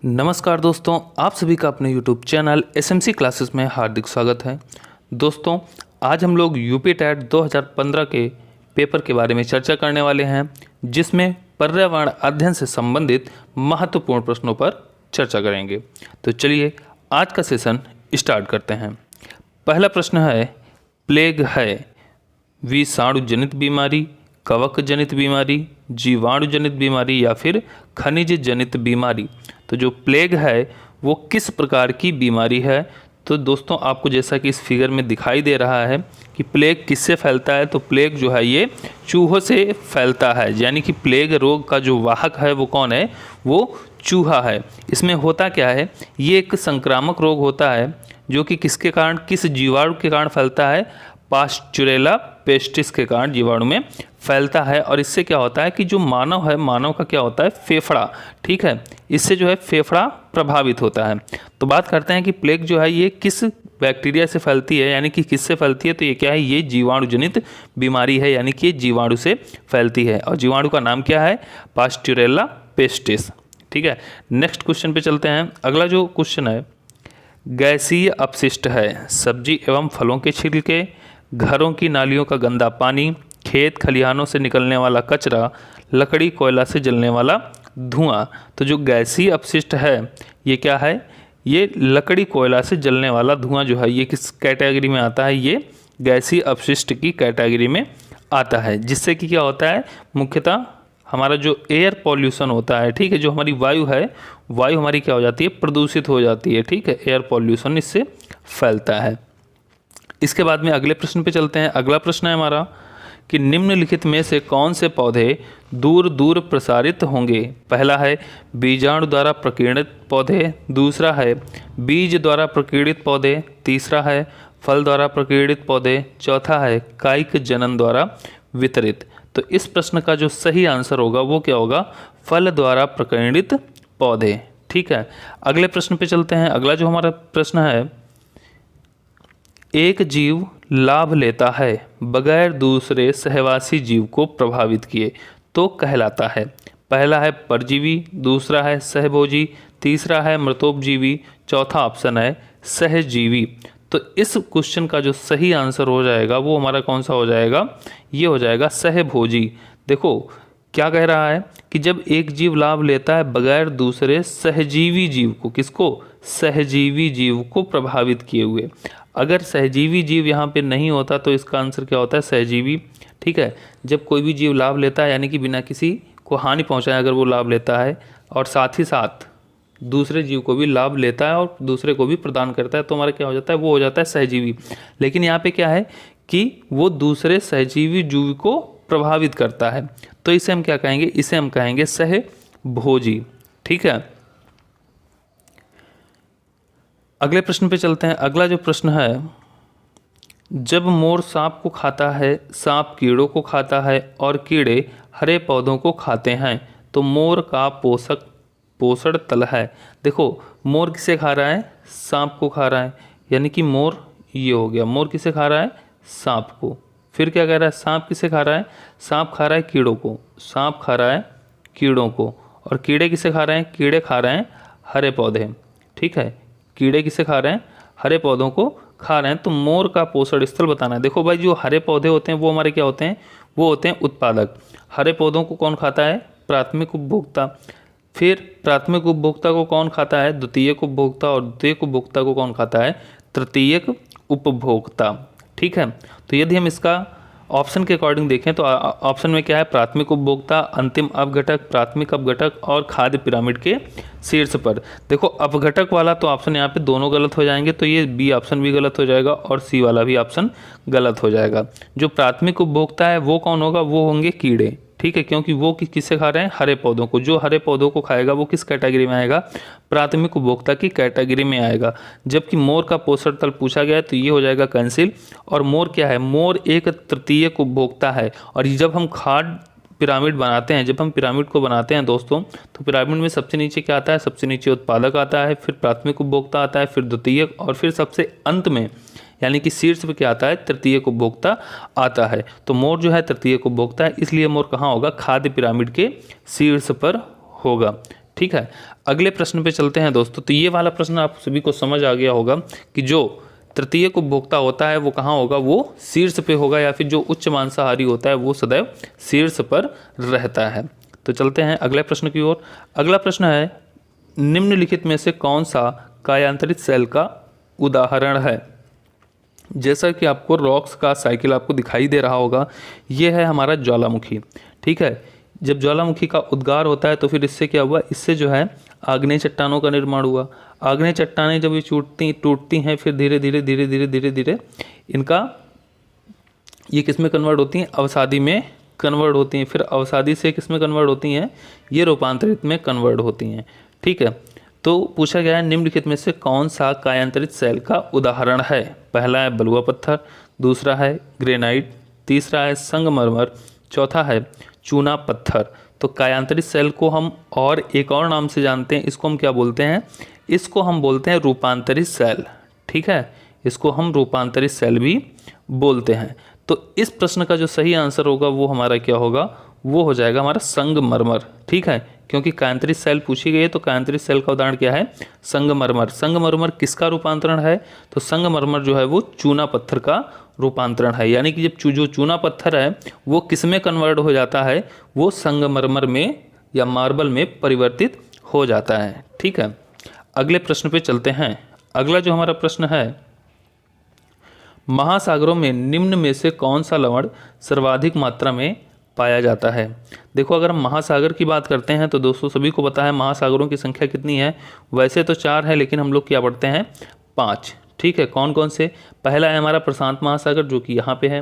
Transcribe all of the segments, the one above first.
नमस्कार दोस्तों, आप सभी का अपने YouTube चैनल SMC क्लासेस में हार्दिक स्वागत है। दोस्तों, आज हम लोग यूपी टेट 2015 के पेपर के बारे में चर्चा करने वाले हैं, जिसमें पर्यावरण अध्ययन से संबंधित महत्वपूर्ण प्रश्नों पर चर्चा करेंगे। तो चलिए आज का सेशन स्टार्ट करते हैं। पहला प्रश्न है, प्लेग है विषाणु जनित बीमारी, कवक जनित बीमारी, जीवाणु जनित बीमारी या फिर खनिज जनित बीमारी। तो जो प्लेग है वो किस प्रकार की बीमारी है? तो दोस्तों, आपको जैसा कि इस फिगर में दिखाई दे रहा है कि प्लेग किससे फैलता है, तो प्लेग जो है ये चूहों से फैलता है। यानी कि प्लेग रोग का जो वाहक है वो कौन है? वो चूहा है। इसमें होता क्या है, ये एक संक्रामक रोग होता है जो कि किसके कारण, किस जीवाणु के कारण फैलता है? पास्चुरेला पेस्टिस के कारण जीवाणु में फैलता है। और इससे क्या होता है कि जो मानव है, मानव का क्या होता है? फेफड़ा, ठीक है, इससे जो है फेफड़ा प्रभावित होता है। तो बात करते हैं कि प्लेग जो है ये किस बैक्टीरिया से फैलती है, यानी कि किससे फैलती है? तो ये क्या है? ये जीवाणु जनित बीमारी है, यानी कि ये जीवाणु से फैलती है। और जीवाणु का नाम क्या है? Pasteurella pestis. ठीक है, नेक्स्ट क्वेश्चन पे चलते हैं। अगला जो क्वेश्चन है, गैसीय अपशिष्ट है सब्जी एवं फलों के छिलके, घरों की नालियों का गंदा पानी, खेत खलिहानों से निकलने वाला कचरा, लकड़ी कोयला से जलने वाला धुआं। तो जो गैसीय अपशिष्ट है ये क्या है? ये लकड़ी कोयला से जलने वाला धुआं जो है ये किस कैटेगरी में आता है? ये गैसीय अपशिष्ट की कैटेगरी में आता है। जिससे कि क्या होता है, मुख्यतः हमारा जो एयर पॉल्यूशन होता है, ठीक है, जो हमारी वायु है, वायु हमारी क्या हो जाती है? प्रदूषित हो जाती है। ठीक है, एयर पॉल्यूशन इससे फैलता है। इसके बाद में अगले प्रश्न पे चलते हैं। अगला प्रश्न है हमारा कि निम्नलिखित में से कौन से पौधे दूर दूर प्रसारित होंगे? पहला है बीजाणु द्वारा प्रकीर्णित पौधे, दूसरा है बीज द्वारा प्रकीर्णित पौधे, तीसरा है फल द्वारा प्रकीर्णित पौधे, चौथा है कायिक जनन द्वारा वितरित। तो इस प्रश्न का जो सही आंसर होगा वो क्या होगा? फल द्वारा प्रकीर्णित पौधे। ठीक है, अगले प्रश्न पे चलते हैं। अगला जो हमारा प्रश्न है, एक जीव लाभ लेता है बगैर दूसरे सहवासी जीव को प्रभावित किए तो कहलाता है। पहला है परजीवी, दूसरा है सहभोजी, तीसरा है मृतोपजीवी, चौथा ऑप्शन है सहजीवी। तो इस क्वेश्चन का जो सही आंसर हो जाएगा वो हमारा कौन सा हो जाएगा? ये हो जाएगा सहभोजी। देखो क्या कह रहा है कि जब एक जीव लाभ लेता है बगैर दूसरे सहजीवी जीव को, किसको? सहजीवी जीव को प्रभावित किए हुए। अगर सहजीवी जीव यहाँ पे नहीं होता तो इसका आंसर क्या होता है? सहजीवी। ठीक है, जब कोई भी जीव लाभ लेता है यानी कि बिना किसी को हानि पहुँचाए अगर वो लाभ लेता है और साथ ही साथ दूसरे जीव को भी लाभ लेता है और दूसरे को भी प्रदान करता है, तो हमारा क्या हो जाता है? वो हो जाता है सहजीवी। लेकिन यहाँ पे क्या है कि वो दूसरे सहजीवी जीव को प्रभावित करता है, तो इसे हम क्या कहेंगे? इसे हम कहेंगे सहभोजी। ठीक है, अगले प्रश्न पे चलते हैं। अगला जो प्रश्न है, जब मोर सांप को खाता है, सांप कीड़ों को खाता है और कीड़े हरे पौधों को खाते हैं, तो मोर का पोषण तल है। देखो मोर किसे खा रहा है? सांप को खा रहा है, यानी कि मोर ये हो गया। मोर किसे खा रहा है? सांप को। फिर क्या कह रहा है? सांप किसे खा रहा है? सांप खा रहा है कीड़ों को, सांप खा रहा है कीड़ों को। और कीड़े किसे खा रहे हैं? कीड़े खा रहे हैं हरे पौधे। ठीक है, कीड़े किसे खा रहे हैं? हरे पौधों को खा रहे हैं। तो मोर का पोषण स्थल बताना है। देखो भाई, जो हरे पौधे होते हैं वो हमारे क्या होते हैं? वो होते हैं उत्पादक। हरे पौधों को कौन खाता है? प्राथमिक उपभोक्ता। फिर प्राथमिक उपभोक्ता को कौन खाता है? द्वितीयक उपभोक्ता। और द्वितीयक उपभोक्ता को कौन खाता है? तृतीयक उपभोक्ता। ठीक है, तो यदि हम इसका ऑप्शन के अकॉर्डिंग देखें तो ऑप्शन में क्या है? प्राथमिक उपभोक्ता, अंतिम अपघटक, प्राथमिक अपघटक और खाद्य पिरामिड के शीर्ष पर। देखो अपघटक वाला तो ऑप्शन यहाँ पे दोनों गलत हो जाएंगे, तो ये बी ऑप्शन भी गलत हो जाएगा और सी वाला भी ऑप्शन गलत हो जाएगा। जो प्राथमिक उपभोक्ता है वो कौन होगा? वो होंगे कीड़े। ठीक है, क्योंकि वो किससे खा रहे हैं? हरे पौधों को। जो हरे पौधों को खाएगा वो किस कैटेगरी में आएगा? प्राथमिक उपभोक्ता की कैटेगरी में आएगा। जबकि मोर का पोषण तल पूछा गया है तो ये हो जाएगा कैंसिल। और मोर क्या है? मोर एक तृतीयक उपभोक्ता है। और जब हम खाद्य पिरामिड बनाते हैं, जब हम पिरामिड को बनाते हैं दोस्तों, तो पिरामिड में सबसे नीचे क्या आता है? सबसे नीचे उत्पादक आता है, फिर प्राथमिक उपभोक्ता आता है, फिर द्वितीयक, और फिर सबसे अंत में यानी कि शीर्ष पे क्या आता है? तृतीयक उपभोक्ता आता है। तो मोर जो है तृतीयक उपभोक्ता है, इसलिए मोर कहाँ होगा? खाद्य पिरामिड के शीर्ष पर होगा। ठीक है, अगले प्रश्न पे चलते हैं दोस्तों। तो ये वाला प्रश्न आप सभी को समझ आ गया होगा कि जो तृतीयक उपभोक्ता होता है वो कहाँ होगा, वो शीर्ष पे होगा, या फिर जो उच्च मांसाहारी होता है वो सदैव शीर्ष पर रहता है। तो चलते हैं अगले प्रश्न की ओर। अगला प्रश्न है, निम्नलिखित में से कौन सा कायांतरित सेल का उदाहरण है। जैसा कि आपको रॉक्स का साइकिल आपको दिखाई दे रहा होगा, ये है हमारा ज्वालामुखी। ठीक है, जब ज्वालामुखी का उद्गार होता है तो फिर इससे क्या हुआ, इससे जो है आग्नेय चट्टानों का निर्माण हुआ। आग्नेय चट्टानें जब ये टूटती हैं, फिर धीरे धीरे धीरे धीरे धीरे धीरे इनका ये किस में कन्वर्ट होती हैं, अवसादी में कन्वर्ट होती हैं। फिर अवसादी से किस में कन्वर्ट होती हैं, ये रूपांतरित में कन्वर्ट होती हैं। ठीक है, तो पूछा गया है निम्नलिखित में से कौन सा कायांतरित सेल का उदाहरण है। पहला है बलुआ पत्थर, दूसरा है ग्रेनाइट, तीसरा है संगमरमर, चौथा है चूना पत्थर। तो कायांतरित सेल को हम और एक और नाम से जानते हैं, इसको हम क्या बोलते हैं, इसको हम बोलते हैं रूपांतरित सेल। ठीक है, इसको हम रूपांतरित सेल भी बोलते हैं। तो इस प्रश्न का जो सही आंसर होगा वो हमारा क्या होगा, वो हो जाएगा हमारा संगमरमर। ठीक है, क्योंकि कायांतरित सेल पूछी गई है तो कायांतरित सेल का उदाहरण क्या है, संगमरमर। संगमरमर किसका रूपांतरण है, तो संगमरमर जो है वो चूना पत्थर का रूपांतरण है। यानी कि जब जो चूना पत्थर है वो किस में कन्वर्ट हो जाता है, वो संगमरमर में या मार्बल में परिवर्तित हो जाता है। ठीक है, अगले प्रश्न पे चलते हैं। अगला जो हमारा प्रश्न है, महासागरों में निम्न में से कौन सा लवण सर्वाधिक मात्रा में पाया जाता है। देखो, अगर हम महासागर की बात करते हैं तो दोस्तों सभी को पता है महासागरों की संख्या कितनी है, वैसे तो 4 है लेकिन हम लोग क्या पढ़ते हैं 5। ठीक है, कौन कौन से, पहला है हमारा प्रशांत महासागर जो कि यहाँ पे है,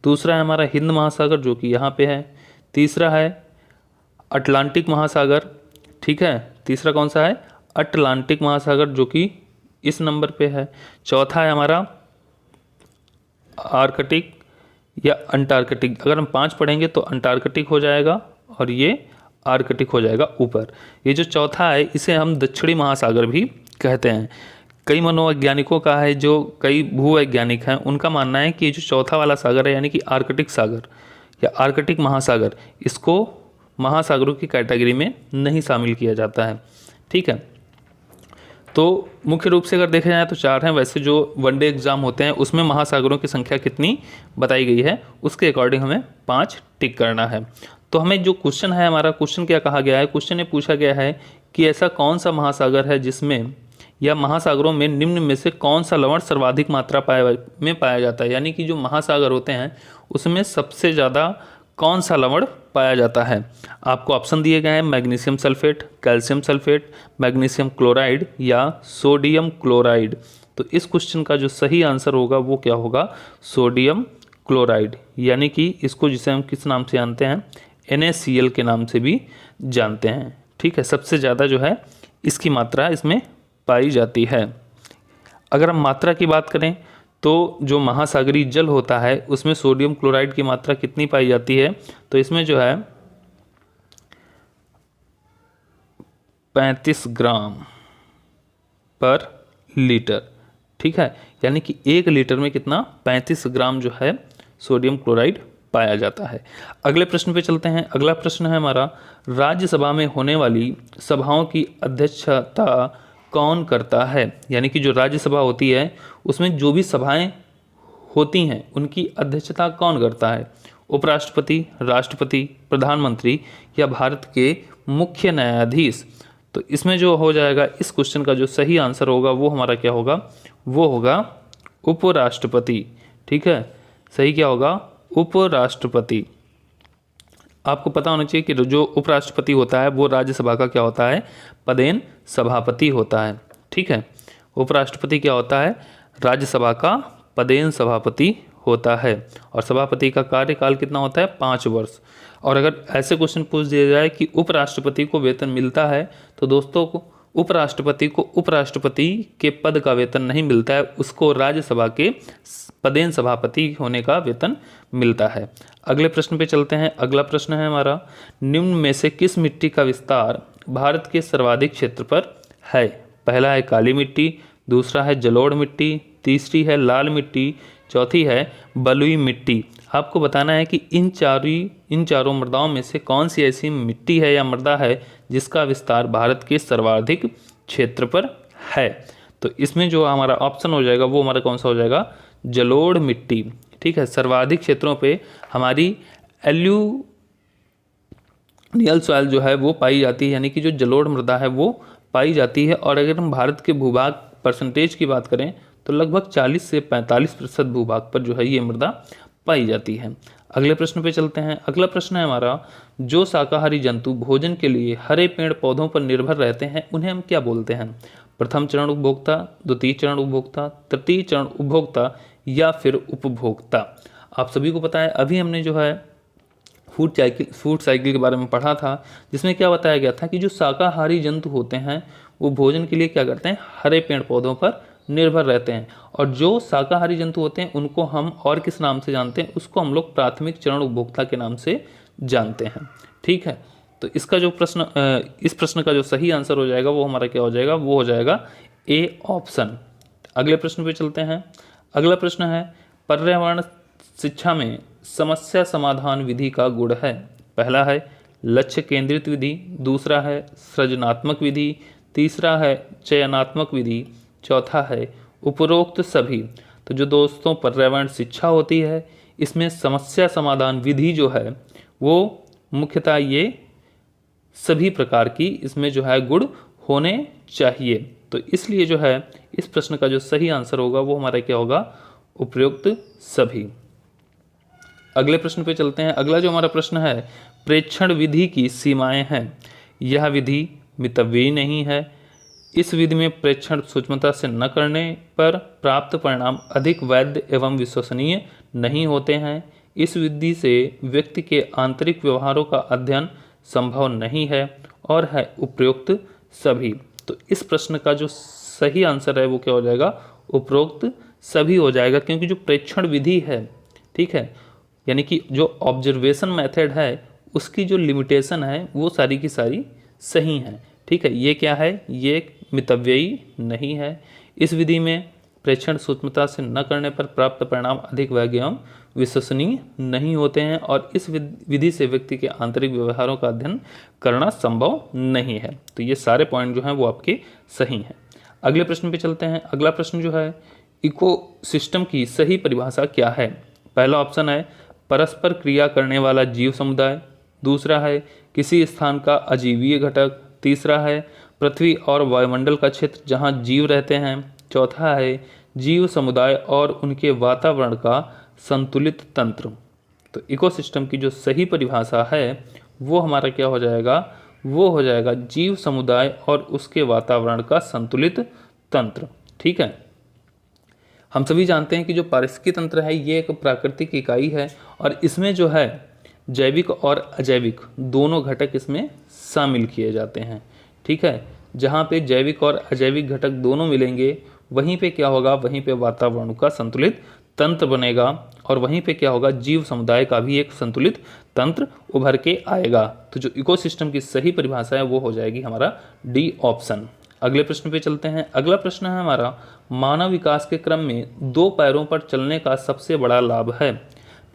दूसरा है हमारा हिंद महासागर जो कि यहाँ पे है, तीसरा है अटलांटिक महासागर। ठीक है, तीसरा कौन सा है, अटलांटिक महासागर जो कि इस नंबर पे है। चौथा है हमारा आर्कटिक या अंटार्कटिक। अगर हम 5 पढ़ेंगे तो अंटार्कटिक हो जाएगा और ये आर्कटिक हो जाएगा ऊपर। ये जो चौथा है इसे हम दक्षिणी महासागर भी कहते हैं। कई मनोवैज्ञानिकों का है, जो कई भूवैज्ञानिक हैं उनका मानना है कि ये जो चौथा वाला सागर है यानी कि आर्कटिक सागर या आर्कटिक महासागर, इसको महासागरों की कैटेगरी में नहीं शामिल किया जाता है। ठीक है, तो मुख्य रूप से अगर देखा जाए तो 4 हैं। वैसे जो वनडे एग्जाम होते हैं उसमें महासागरों की संख्या कितनी बताई गई है उसके अकॉर्डिंग हमें 5 टिक करना है। तो हमें जो क्वेश्चन है, हमारा क्वेश्चन क्या कहा गया है, क्वेश्चन ये पूछा गया है कि ऐसा कौन सा महासागर है जिसमें या महासागरों में निम्न में से कौन सा लवण सर्वाधिक मात्रा में पाया जाता है। यानी कि जो महासागर होते हैं उसमें सबसे ज़्यादा कौन सा लवण पाया जाता है। आपको ऑप्शन दिए गए हैं magnesium sulphate, calcium sulphate, magnesium chloride या सोडियम क्लोराइड। तो इस क्वेश्चन का जो सही आंसर होगा वो क्या होगा, सोडियम क्लोराइड। यानी कि इसको जिसे हम किस नाम से जानते हैं, NaCl के नाम से भी जानते हैं। ठीक है, सबसे ज़्यादा जो है इसकी मात्रा इसमें पाई जाती है। अगर हम मात्रा की बात करें तो जो महासागरीय जल होता है उसमें सोडियम क्लोराइड की मात्रा कितनी पाई जाती है, तो इसमें जो है 35 ग्राम पर लीटर। ठीक है, यानी कि 1 लीटर में कितना, 35 ग्राम जो है सोडियम क्लोराइड पाया जाता है। अगले प्रश्न पे चलते हैं। अगला प्रश्न है हमारा, राज्यसभा में होने वाली सभाओं की अध्यक्षता कौन करता है। यानी कि जो राज्यसभा होती है उसमें जो भी सभाएं होती हैं उनकी अध्यक्षता कौन करता है, उपराष्ट्रपति, राष्ट्रपति, प्रधानमंत्री या भारत के मुख्य न्यायाधीश। तो इसमें जो हो जाएगा, इस क्वेश्चन का जो सही आंसर होगा वो हमारा क्या होगा, वो होगा उपराष्ट्रपति। ठीक है, सही क्या होगा, उपराष्ट्रपति। आपको पता होना चाहिए कि जो उपराष्ट्रपति होता है वो राज्यसभा का क्या होता है, पदेन सभापति होता है। ठीक है, उपराष्ट्रपति क्या होता है, राज्यसभा का पदेन सभापति होता है और सभापति का कार्यकाल कितना होता है, 5 वर्ष। और अगर ऐसे क्वेश्चन पूछ दिया जाए कि उपराष्ट्रपति को वेतन मिलता है, तो दोस्तों को उपराष्ट्रपति को उपराष्ट्रपति के पद का वेतन नहीं मिलता है, उसको राज्यसभा के पदेन सभापति होने का वेतन मिलता है। अगले प्रश्न पे चलते हैं। अगला प्रश्न है हमारा, निम्न में से किस मिट्टी का विस्तार भारत के सर्वाधिक क्षेत्र पर है। पहला है काली मिट्टी, दूसरा है जलोढ़ मिट्टी, तीसरी है लाल मिट्टी, चौथी है बलुई मिट्टी। आपको बताना है कि इन चारों मृदाओं में से कौन सी ऐसी मिट्टी है या मृदा है जिसका विस्तार भारत के सर्वाधिक क्षेत्र पर है। तो इसमें जो हमारा ऑप्शन हो जाएगा वो हमारा कौन सा हो जाएगा, जलोढ़ मिट्टी। ठीक है, सर्वाधिक क्षेत्रों पे हमारी एल्यूवियल सॉइल जो है वो पाई जाती है, यानी कि जो जलोढ़ मृदा है वो पाई जाती है। और अगर हम भारत के भूभाग परसेंटेज की बात करें तो लगभग 40 से 45% भूभाग पर जो है ये मृदा पाई जाती है। अगले प्रश्न पे चलते हैं। अगला प्रश्न है हमारा, जो शाकाहारी जंतु भोजन के लिए हरे पेड़ पौधों पर निर्भर रहते हैं उन्हें हम क्या बोलते हैं? प्रथम चरण उपभोक्ता, द्वितीय चरण उपभोक्ता, तृतीय चरण उपभोक्ता या फिर उपभोक्ता। आप सभी को पता है अभी हमने जो है फूड साइकिल के बारे में पढ़ा था, जिसमें क्या बताया गया था कि जो शाकाहारी जंतु होते हैं वो भोजन के लिए क्या करते हैं, हरे पेड़ पौधों पर निर्भर रहते हैं। और जो शाकाहारी जंतु होते हैं उनको हम और किस नाम से जानते हैं, उसको हम लोग प्राथमिक चरण उपभोक्ता के नाम से जानते हैं। ठीक है, तो इसका जो प्रश्न इस प्रश्न का जो सही आंसर हो जाएगा वो हमारा क्या हो जाएगा, वो हो जाएगा ए ऑप्शन। अगले प्रश्न पे चलते हैं। अगला प्रश्न है, पर्यावरण शिक्षा में समस्या समाधान विधि का गुण है। पहला है लक्ष्य केंद्रित विधि, दूसरा है सृजनात्मक विधि, तीसरा है चयनात्मक विधि, चौथा है उपरोक्त सभी। तो जो दोस्तों पर्यावरण शिक्षा होती है इसमें समस्या समाधान विधि जो है वो मुख्यतः ये सभी प्रकार की इसमें जो है गुण होने चाहिए। तो इसलिए जो है इस प्रश्न का जो सही आंसर होगा वो हमारा क्या होगा, उपरोक्त सभी। अगले प्रश्न पे चलते हैं। अगला जो हमारा प्रश्न है, प्रेक्षण विधि की सीमाएं हैं। यह विधि मितव्ययी नहीं है। इस विधि में प्रेक्षण सूक्ष्मता से न करने पर प्राप्त परिणाम अधिक वैध एवं विश्वसनीय नहीं होते हैं। इस विधि से व्यक्ति के आंतरिक व्यवहारों का अध्ययन संभव नहीं है और है उपरोक्त सभी। तो इस प्रश्न का जो सही आंसर है वो क्या हो जाएगा, उपरोक्त सभी हो जाएगा, क्योंकि जो प्रेक्षण विधि है, ठीक है, यानी कि जो ऑब्जर्वेशन मेथड है उसकी जो लिमिटेशन है वो सारी की सारी सही हैं। ठीक है, ये क्या है, ये मितव्ययी नहीं है। इस विधि में प्रेक्षण सूक्ष्मता से न करने पर प्राप्त परिणाम अधिक वैध एवं विश्वसनीय नहीं होते हैं और इस विधि से व्यक्ति के आंतरिक व्यवहारों का अध्ययन करना संभव नहीं है। तो ये सारे पॉइंट जो हैं वो आपके सही हैं। अगले प्रश्न पे चलते हैं। अगला प्रश्न जो है, इकोसिस्टम की सही परिभाषा क्या है? पहला ऑप्शन है परस्पर क्रिया करने वाला जीव समुदाय, दूसरा है किसी स्थान का अजीवीय घटक, तीसरा है पृथ्वी और वायुमंडल का क्षेत्र जहां जीव रहते हैं, चौथा है जीव समुदाय और उनके वातावरण का संतुलित तंत्र। तो इकोसिस्टम की जो सही परिभाषा है वो हमारा क्या हो जाएगा, वो हो जाएगा जीव समुदाय और उसके वातावरण का संतुलित तंत्र। ठीक है, हम सभी जानते हैं कि जो पारिस्थितिकी तंत्र है ये एक प्राकृतिक इकाई है और इसमें जो है जैविक और अजैविक दोनों घटक इसमें शामिल किए जाते हैं। ठीक है, जहाँ पे जैविक और अजैविक घटक दोनों मिलेंगे वहीं पे क्या होगा, वहीं पे वातावरण का संतुलित तंत्र बनेगा और वहीं पे क्या होगा, जीव समुदाय का भी एक संतुलित तंत्र उभर के आएगा। तो जो इकोसिस्टम की सही परिभाषा है वो हो जाएगी हमारा डी ऑप्शन। अगले प्रश्न पे चलते हैं। अगला प्रश्न है हमारा, मानव विकास के क्रम में दो पैरों पर चलने का सबसे बड़ा लाभ है।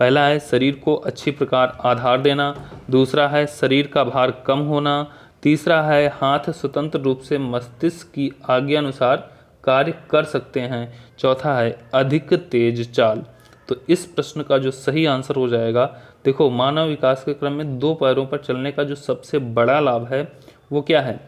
पहला है शरीर को अच्छी प्रकार आधार देना, दूसरा है शरीर का भार कम होना, तीसरा है हाथ स्वतंत्र रूप से मस्तिष्क की आज्ञानुसार कार्य कर सकते हैं, चौथा है अधिक तेज चाल। तो इस प्रश्न का जो सही आंसर हो जाएगा, देखो मानव विकास के क्रम में दो पैरों पर चलने का जो सबसे बड़ा लाभ है वो क्या है,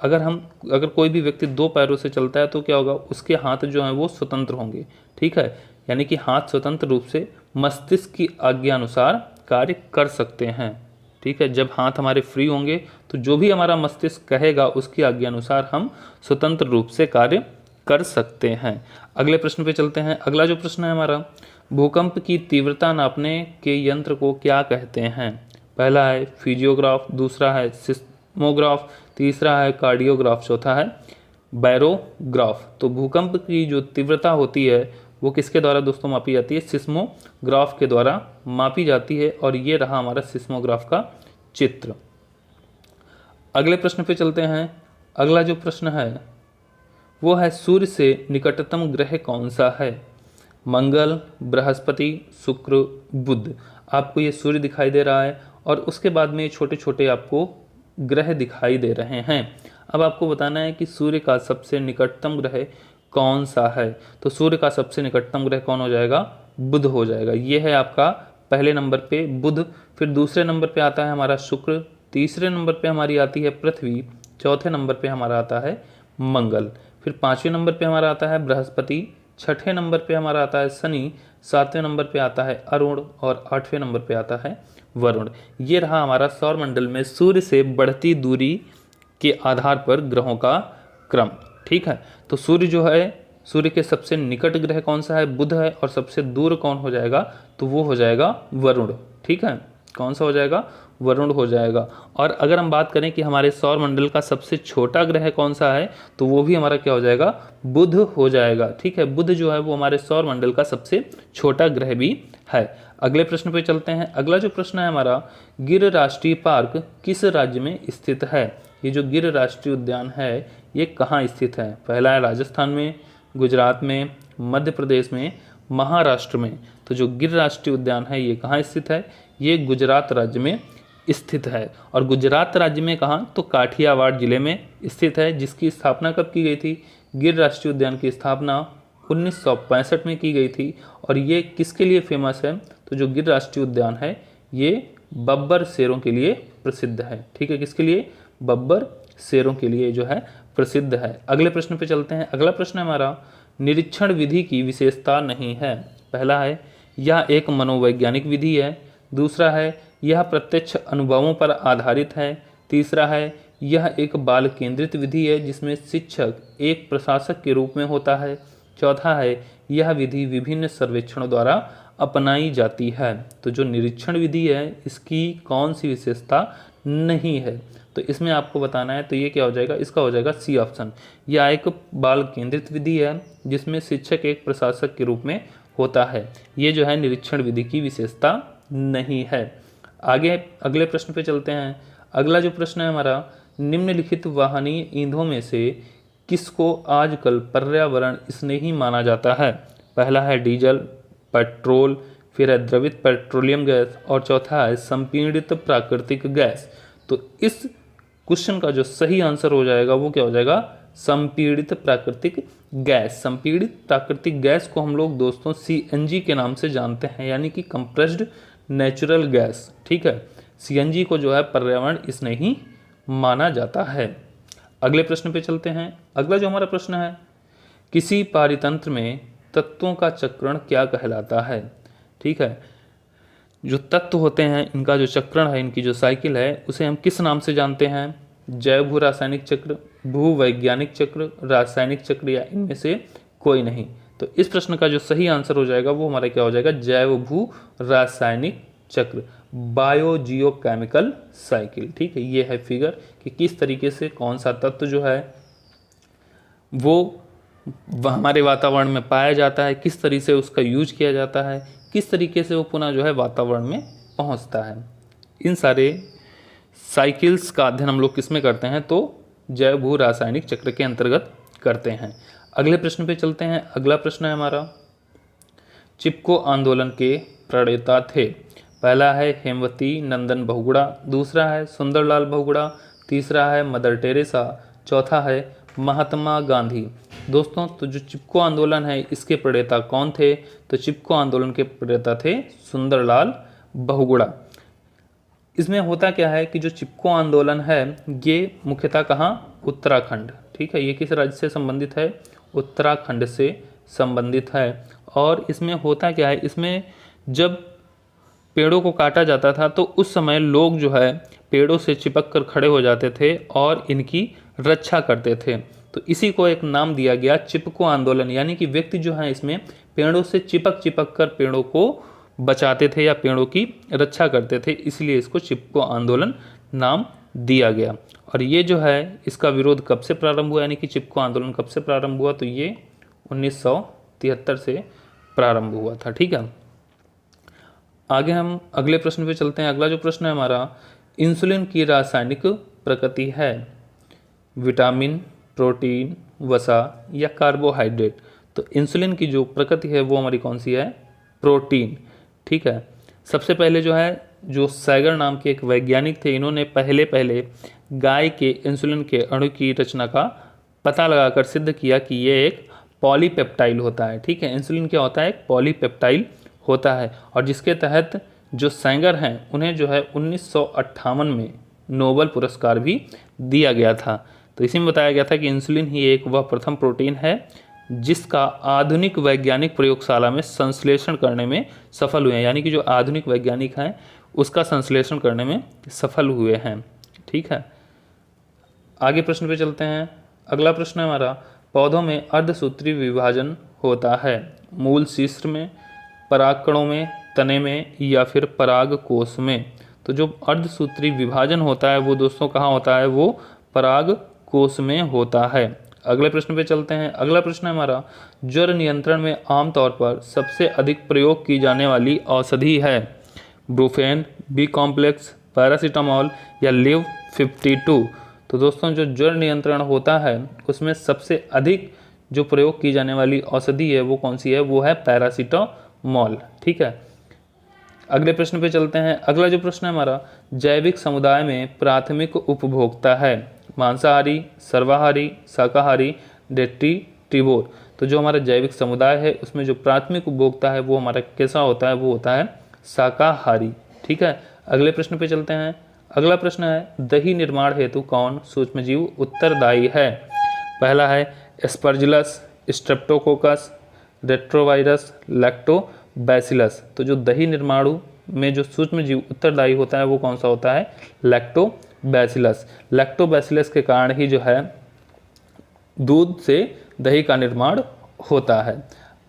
अगर कोई भी व्यक्ति दो पैरों से चलता है तो क्या होगा, उसके हाथ जो हैं वो स्वतंत्र होंगे। ठीक है, यानी कि हाथ स्वतंत्र रूप से मस्तिष्क की आज्ञा अनुसार कार्य कर सकते हैं। ठीक है, जब हाथ हमारे फ्री होंगे तो जो भी हमारा मस्तिष्क कहेगा उसकी आज्ञा अनुसार हम स्वतंत्र रूप से कार्य कर सकते हैं। अगले प्रश्न पे चलते हैं। अगला जो प्रश्न है हमारा, भूकंप की तीव्रता नापने के यंत्र को क्या कहते हैं? पहला है फिजियोग्राफ, दूसरा है सिस्मोग्राफ, तीसरा है कार्डियोग्राफ, चौथा है बैरोग्राफ। तो भूकंप की जो तीव्रता होती है वो किसके द्वारा दोस्तों मापी जाती है? सिस्मोग्राफ के द्वारा मापी जाती है और ये रहा हमारा सिस्मोग्राफ का चित्र। अगले प्रश्न पे चलते हैं। अगला जो प्रश्न है वो है, सूर्य से निकटतम ग्रह कौन सा है? मंगल, बृहस्पति, शुक्र, बुध। आपको ये सूर्य दिखाई दे रहा है और उसके बाद में छोटे छोटे आपको ग्रह दिखाई दे रहे हैं। अब आपको बताना है कि सूर्य का सबसे निकटतम ग्रह कौन सा है। तो सूर्य का सबसे निकटतम ग्रह कौन हो जाएगा, बुध हो जाएगा। ये है आपका पहले नंबर पे बुध, फिर दूसरे नंबर पे आता है हमारा शुक्र, तीसरे नंबर पे हमारी आती है पृथ्वी, चौथे नंबर पे हमारा आता है मंगल, फिर पाँचवें नंबर पे हमारा आता है बृहस्पति, छठे नंबर पे हमारा आता है शनि, सातवें नंबर पे आता है अरुण और आठवें नंबर पे आता है वरुण। ये रहा हमारा सौरमंडल में सूर्य से बढ़ती दूरी के आधार पर ग्रहों का क्रम। ठीक है, तो सूर्य जो है, सूर्य के सबसे निकट ग्रह कौन सा है, बुध है, और सबसे दूर कौन हो जाएगा, तो वो हो जाएगा वरुण। ठीक है, कौन सा हो जाएगा, वरुण हो जाएगा। और अगर हम बात करें कि हमारे सौरमंडल का सबसे छोटा ग्रह कौन सा है, तो वो भी हमारा क्या हो जाएगा, बुध हो जाएगा। ठीक है, बुध जो है वो हमारे सौरमंडल का सबसे छोटा ग्रह भी है। अगले प्रश्न पे चलते हैं। अगला जो प्रश्न है हमारा, गिर राष्ट्रीय पार्क किस राज्य में स्थित है। ये जो गिर राष्ट्रीय उद्यान है ये कहाँ स्थित है। पहला है राजस्थान में, गुजरात में, मध्य प्रदेश में, महाराष्ट्र में। तो जो गिर राष्ट्रीय उद्यान है ये कहाँ स्थित है, ये गुजरात राज्य में स्थित है। और गुजरात राज्य में कहाँ, तो काठियावाड़ जिले में स्थित है, जिसकी स्थापना कब की गई थी, गिर राष्ट्रीय उद्यान की स्थापना 1965 में की गई थी। और ये किसके लिए फेमस है, तो जो गिर राष्ट्रीय उद्यान है ये बब्बर शेरों के लिए प्रसिद्ध है। ठीक है, किसके लिए, बब्बर शेरों के लिए जो है प्रसिद्ध है। अगले प्रश्न पे चलते हैं। अगला प्रश्न है हमारा, निरीक्षण विधि की विशेषता नहीं है। पहला है यह एक मनोवैज्ञानिक विधि है, दूसरा है यह प्रत्यक्ष अनुभवों पर आधारित है, तीसरा है यह एक बाल केंद्रित विधि है जिसमें शिक्षक एक प्रशासक के रूप में होता है, चौथा है यह विधि विभिन्न सर्वेक्षणों द्वारा अपनाई जाती है। तो जो निरीक्षण विधि है इसकी कौन सी विशेषता नहीं है, तो इसमें आपको बताना है। तो ये क्या हो जाएगा, इसका हो जाएगा सी ऑप्शन। यह एक बाल केंद्रित विधि है जिसमें शिक्षक एक प्रशासक के रूप में होता है। ये जो है निरीक्षण विधि की विशेषता नहीं है। आगे अगले प्रश्न पे चलते हैं। अगला जो प्रश्न है हमारा, निम्नलिखित वाहनीय ईंधनों में से किसको आजकल पर्यावरण स्नेही माना जाता है। पहला है डीजल, पेट्रोल, फिर है द्रवित पेट्रोलियम गैस, और चौथा है संपीड़ित प्राकृतिक गैस। तो इस क्वेश्चन का जो सही आंसर हो जाएगा वो क्या हो जाएगा, संपीड़ित प्राकृतिक गैस। संपीड़ित प्राकृतिक गैस को हम लोग दोस्तों CNG के नाम से जानते हैं, यानी कि कंप्रेस्ड नेचुरल गैस। ठीक है, CNG को जो है पर्यावरण स्नेही माना जाता है। अगले प्रश्न पे चलते हैं। अगला जो हमारा प्रश्न है, किसी पारितंत्र में तत्वों का चक्रण क्या कहलाता है। ठीक है, जो तत्व होते हैं इनका जो चक्रण है, इनकी जो साइकिल है, उसे हम किस नाम से जानते हैं, जैव भू रासायनिक चक्र, भूवैज्ञानिक चक्र, रासायनिक चक्र, या इनमें से कोई नहीं। तो इस प्रश्न का जो सही आंसर हो जाएगा वो हमारा क्या हो जाएगा, जैव भू रासायनिक चक्र, बायोजियोकेमिकल साइकिल। ठीक है, ये है फिगर कि किस तरीके से कौन सा तत्व जो है वो हमारे वातावरण में पाया जाता है, किस तरीके से उसका यूज किया जाता है, किस तरीके से वो पुनः जो है वातावरण में पहुंचता है। इन सारे साइकिल्स का अध्ययन हम लोग किस में करते हैं, तो जैव भू रासायनिक चक्र के अंतर्गत करते हैं। अगले प्रश्न पे चलते हैं। अगला प्रश्न है हमारा, चिपको आंदोलन के प्रणेता थे। पहला है हेमवती नंदन बहुगुणा, दूसरा है सुंदरलाल बहुगुणा, तीसरा है मदर टेरेसा, चौथा है महात्मा गांधी। दोस्तों, तो जो चिपको आंदोलन है इसके प्रणेता कौन थे, तो चिपको आंदोलन के प्रणेता थे सुंदरलाल बहुगुणा। इसमें होता क्या है कि जो चिपको आंदोलन है ये मुख्यतः कहाँ, उत्तराखंड। ठीक है, ये किस राज्य से संबंधित है, उत्तराखंड से संबंधित है। और इसमें होता क्या है, इसमें जब पेड़ों को काटा जाता था तो उस समय लोग जो है पेड़ों से चिपक कर खड़े हो जाते थे और इनकी रक्षा करते थे। तो इसी को एक नाम दिया गया चिपको आंदोलन, यानी कि व्यक्ति जो है इसमें पेड़ों से चिपक कर पेड़ों को बचाते थे या पेड़ों की रक्षा करते थे, इसलिए इसको चिपको आंदोलन नाम दिया गया। और ये जो है इसका विरोध कब से प्रारंभ हुआ, यानी कि चिपको आंदोलन कब से प्रारंभ हुआ, तो ये 1973 से प्रारंभ हुआ था। ठीक है, आगे हम अगले प्रश्न पे चलते हैं। अगला जो प्रश्न है हमारा, इंसुलिन की रासायनिक प्रकृति है विटामिन, प्रोटीन, वसा या कार्बोहाइड्रेट। तो इंसुलिन की जो प्रकृति है वो हमारी कौन सी है, प्रोटीन। ठीक है, सबसे पहले जो है जो सैगर नाम के एक वैज्ञानिक थे, इन्होंने पहले पहले गाय के इंसुलिन के अणु की रचना का पता लगाकर सिद्ध किया कि ये एक पॉलीपेप्टाइल होता है। ठीक है, इंसुलिन क्या होता है? एक पॉलीपेप्टाइल होता है, और जिसके तहत जो सैंगर हैं उन्हें जो है 1958 में नोबेल पुरस्कार भी दिया गया था। तो इसी में बताया गया था कि इंसुलिन ही एक वह प्रथम प्रोटीन है जिसका आधुनिक वैज्ञानिक प्रयोगशाला में संश्लेषण करने में सफल हुए हैं, यानी कि जो आधुनिक वैज्ञानिक हैं उसका संश्लेषण करने में सफल हुए हैं। ठीक है, आगे प्रश्न पे चलते हैं। अगला प्रश्न है हमारा, पौधों में अर्धसूत्री विभाजन होता है मूल शीर्ष में, परागकणों में, तने में या फिर पराग कोश में। तो जो अर्धसूत्री विभाजन होता है वो दोस्तों कहाँ होता है? वो पराग कोश में होता है। अगले प्रश्न पे चलते हैं। अगला प्रश्न है हमारा, ज्वर नियंत्रण में आमतौर पर सबसे अधिक प्रयोग की जाने वाली औषधि है ब्रूफेन, बी कॉम्प्लेक्स, पैरासीटामोल या लिव 52। तो दोस्तों जो ज्वर नियंत्रण होता है उसमें सबसे अधिक जो प्रयोग की जाने वाली औषधि है वो कौन सी है? वो है पैरासीटामोल। ठीक है, अगले प्रश्न पे चलते हैं। अगला जो प्रश्न है हमारा, जैविक समुदाय में प्राथमिक उपभोक्ता है मांसाहारी, सर्वाहारी, शाकाहारी, डेट्रीटिवोर। तो जो हमारा जैविक समुदाय है उसमें जो प्राथमिक उपभोक्ता है वो हमारा कैसा होता है? वो होता है शाकाहारी। ठीक है, अगले प्रश्न पे चलते हैं। अगला प्रश्न है, दही निर्माण हेतु कौन सूक्ष्मजीव उत्तरदायी है? पहला है एस्परजिलस, स्ट्रेप्टोकोकस, रेट्रोवायरस, लैक्टोबैसिलस। तो जो दही निर्माणु में जो सूक्ष्मजीव उत्तरदायी होता है वो कौन सा होता है? लैक्टोबैसिलस। लैक्टोबैसिलस के कारण ही जो है दूध से दही का निर्माण होता है।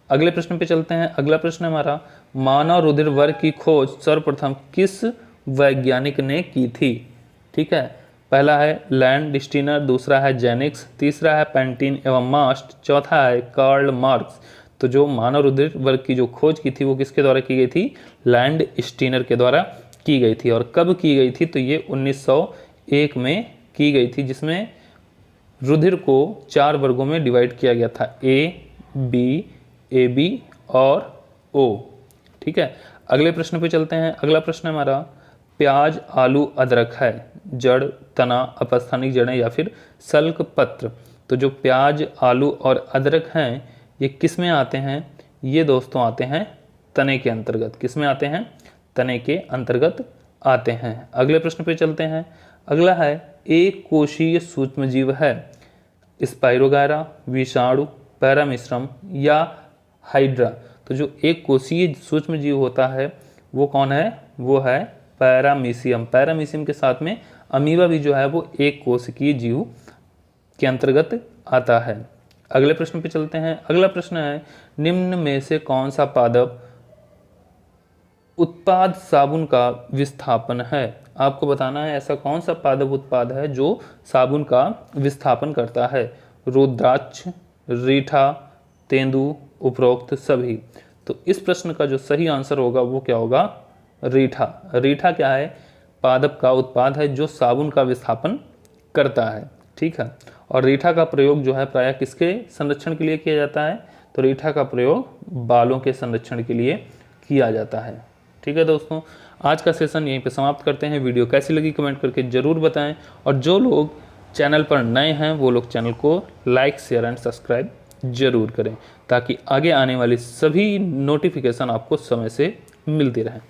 अगले प्रश्न पे चलते हैं। अगला प्रश्न है हमारा, मानव रुधिर वर्ग की खोज सर्वप्रथम किस वैज्ञानिक ने की थी? ठीक है, पहला है लैंडस्टीनर, दूसरा है जेनिक्स, तीसरा है पेंटिन एवं मास्ट, चौथा है कार्ल मार्क्स। तो जो मानव रुधिर वर्ग की जो खोज की थी वो किसके द्वारा की गई थी? लैंडस्टीनर के द्वारा की गई थी। और कब की गई थी? तो ये 1901 में की गई थी, जिसमें रुधिर को 4 वर्गों में डिवाइड किया गया था, ए बी और ओ। ठीक है, अगले प्रश्न पे चलते हैं। अगला प्रश्न है हमारा, प्याज, आलू, अदरक है जड़, तना, अपस्थानिक जड़ें या फिर सल्क पत्र। तो जो प्याज, आलू और अदरक हैं ये किस में आते हैं? ये दोस्तों आते हैं तने के अंतर्गत। किस में आते हैं? तने के अंतर्गत आते हैं। अगले प्रश्न पे चलते हैं। अगला है, एक कोशीय सूक्ष्मजीव है स्पाइरोगायरा, विषाणु, पैरामिश्रम या हाइड्रा। तो जो एक कोशीय सूक्ष्मजीव होता है वो कौन है? वो है पैरामीशियम। पैरामीशियम के साथ में अमीबा भी जो है वो एक कोशिकीय जीव के अंतर्गत आता है। अगले प्रश्न पे चलते हैं। अगला प्रश्न है, निम्न में से कौन सा पादप उत्पाद साबुन का विस्थापन है? आपको बताना है ऐसा कौन सा पादप उत्पाद है जो साबुन का विस्थापन करता है। रुद्राक्ष, रीठा, तेंदु, उपरोक्त सभी। तो इस प्रश्न का जो सही आंसर होगा वो क्या होगा? रीठा। रीठा क्या है? पादप का उत्पाद है जो साबुन का विस्थापन करता है। ठीक है, और रीठा का प्रयोग जो है प्रायः किसके संरक्षण के लिए किया जाता है? तो रीठा का प्रयोग बालों के संरक्षण के लिए किया जाता है। ठीक है दोस्तों, आज का सेशन यहीं पे समाप्त करते हैं। वीडियो कैसी लगी कमेंट करके ज़रूर बताएं, और जो लोग चैनल पर नए हैं वो लोग चैनल को लाइक, शेयर एंड सब्सक्राइब जरूर करें ताकि आगे आने वाली सभी नोटिफिकेशन आपको समय से मिलती रहें।